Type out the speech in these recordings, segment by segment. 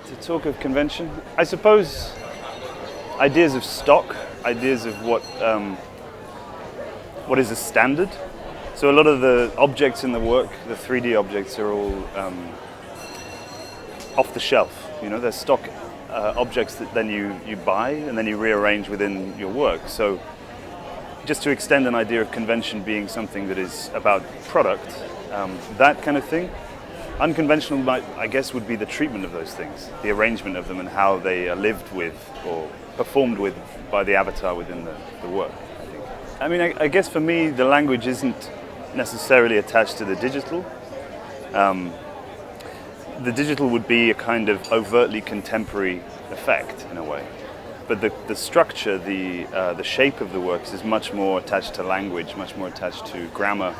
To talk of convention, I suppose ideas of stock, ideas of what is a standard. So a lot of the objects in the work, the 3D objects, are all off the shelf. You know, they're stock objects that then you buy and then you rearrange within your work. So just to extend an idea of convention being something that is about product, that kind of thing. Unconventional, I guess, would be the treatment of those things, the arrangement of them and how they are lived with or performed with by the avatar within the work, I think. I mean, I guess for me, the language isn't necessarily attached to the digital. The digital would be a kind of overtly contemporary effect in a way. But the structure, the shape of the works is much more attached to language, much more attached to grammar,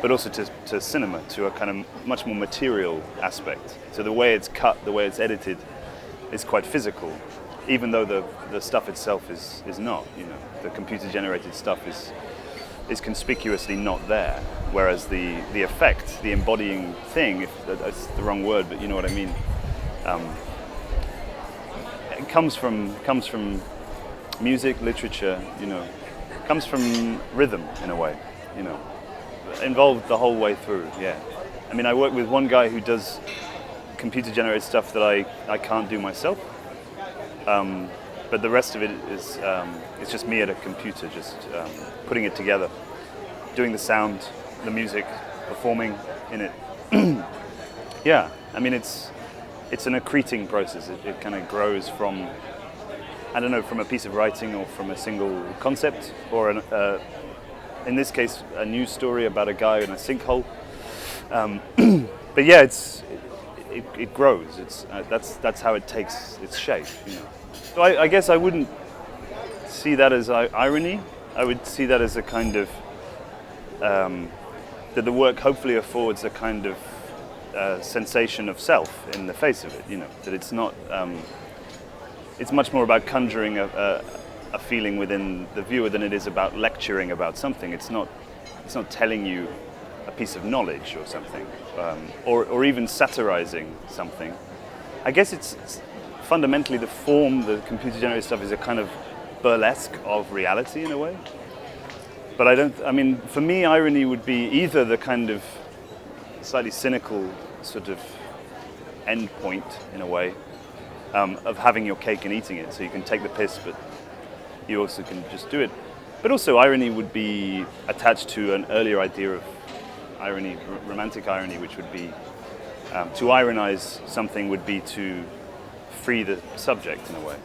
but also to cinema, to a kind of much more material aspect. So the way it's cut, the way it's edited is quite physical, even though the stuff itself is not. You know, the computer-generated stuff is conspicuously not there, whereas the effect, the embodying thing, if that's the wrong word, but you know what I mean, it comes from music, literature, you know, comes from rhythm in a way, you know. Involved the whole way through, yeah. I mean, I work with one guy who does computer-generated stuff that I can't do myself, but the rest of it is it's just me at a computer, just putting it together, doing the sound, the music, performing in it. Yeah, I mean, it's an accreting process. It kind of grows from, I don't know, from a piece of writing or from a single concept or in this case, a news story about a guy in a sinkhole. But yeah, it grows. That's how it takes its shape. You know. So I guess I wouldn't see that as irony. I would see that as a kind of that the work hopefully affords a kind of sensation of self in the face of it. You know, that it's not. It's much more about conjuring a feeling within the viewer than it is about lecturing about something. It's not telling you a piece of knowledge or something, or even satirizing something. I guess it's fundamentally the form, the computer-generated stuff is a kind of burlesque of reality in a way. But I mean, for me, irony would be either the kind of slightly cynical sort of end point in a way, of having your cake and eating it, so you can take the piss, but you also can just do it. But also irony would be attached to an earlier idea of irony, romantic irony, which would be to ironize something would be to free the subject in a way.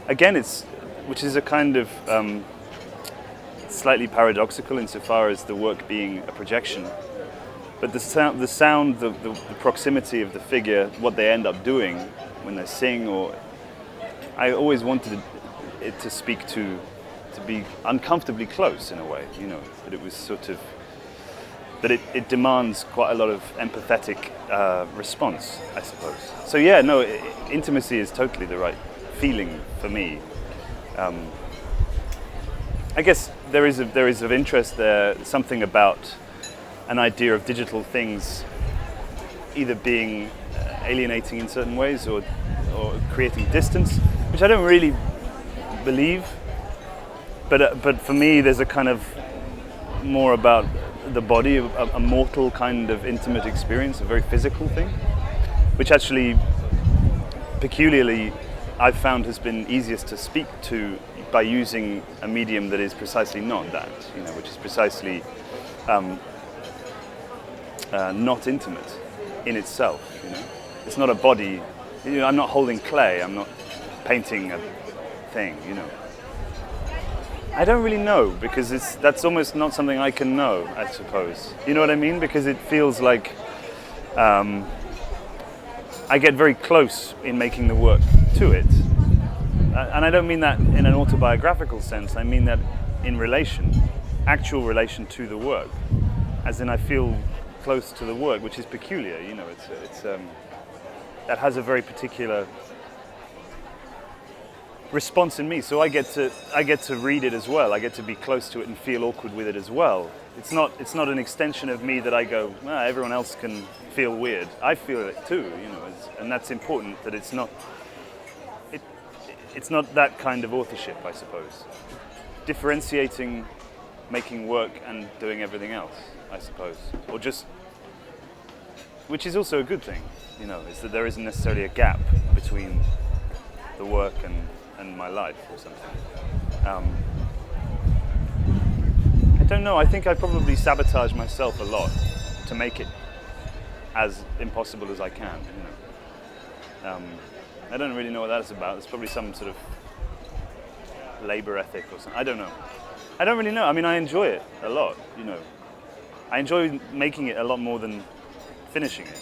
Again, which is a kind of slightly paradoxical insofar as the work being a projection. But the sound, the proximity of the figure, what they end up doing when they sing, or I always wanted it to speak to be uncomfortably close in a way, you know, that it was sort of, that it demands quite a lot of empathetic response, I suppose. So yeah, no, intimacy is totally the right feeling for me. I guess there is of interest there, something about an idea of digital things either being alienating in certain ways or creating distance, which I don't really believe, but for me there's a kind of more about the body, a mortal kind of intimate experience, a very physical thing, which actually peculiarly I've found has been easiest to speak to by using a medium that is precisely not that, you know, which is precisely not intimate in itself, you know. It's not a body, you know, I'm not holding clay, I'm not painting a thing, you know. I don't really know, because that's almost not something I can know, I suppose. You know what I mean? Because it feels like I get very close in making the work to it. And I don't mean that in an autobiographical sense, I mean that in actual relation to the work. As in I feel close to the work, which is peculiar, you know, it's that has a very particular response in me. So I get to read it as well. I get to be close to it and feel awkward with it as well. It's not an extension of me that I go, everyone else can feel weird. I feel it too, and that's important. That it's not that kind of authorship, I suppose. Differentiating, making work and doing everything else, I suppose, or just, which is also a good thing, is that there isn't necessarily a gap between the work and my life or something. I don't know, I think I probably sabotage myself a lot to make it as impossible as I can, I don't really know what that's about. It's probably some sort of labor ethic or something. I don't know. I don't really know. I mean, I enjoy it a lot, I enjoy making it a lot more than finishing it,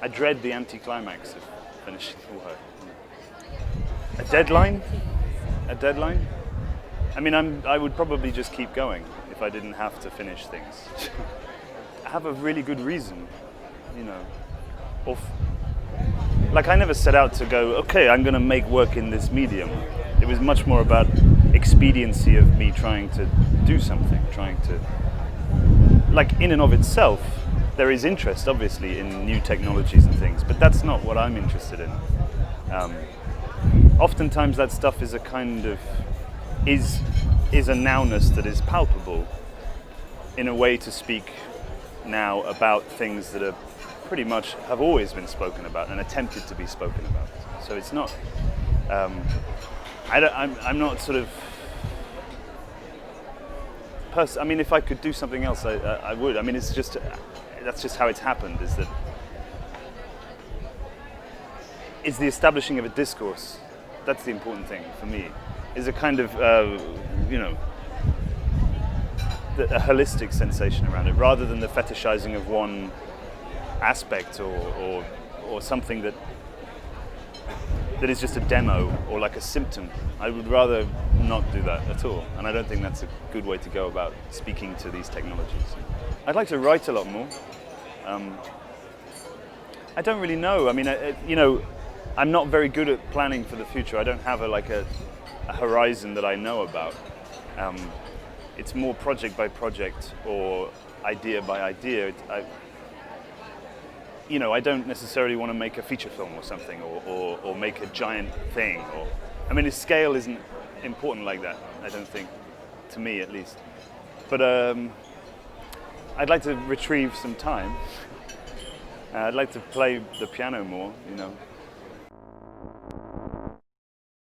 I dread the anticlimax of finishing the work. A deadline? A deadline? I mean, I would probably just keep going if I didn't have to finish things. I have a really good reason, like I never set out to go, okay, I'm going to make work in this medium. It was much more about expediency of me trying to do something, like in and of itself, there is interest obviously in new technologies and things, but that's not what I'm interested in. Oftentimes that stuff is a kind of, is a nowness that is palpable in a way to speak now about things that are pretty much have always been spoken about and attempted to be spoken about. So it's not, I'm not sort of, I mean, if I could do something else, I would. I mean, it's just, that's just how it's happened, is that it's the establishing of a discourse. That's the important thing for me, is a kind of, a holistic sensation around it, rather than the fetishizing of one aspect or something that is just a demo or like a symptom. I would rather not do that at all, and I don't think that's a good way to go about speaking to these technologies. I'd like to write a lot more. I don't really know. I mean, I'm not very good at planning for the future. I don't have a horizon that I know about. It's more project by project or idea by idea. I don't necessarily want to make a feature film or something, or make a giant thing. I mean, scale isn't important like that, I don't think, to me at least. But I'd like to retrieve some time. I'd like to play the piano more,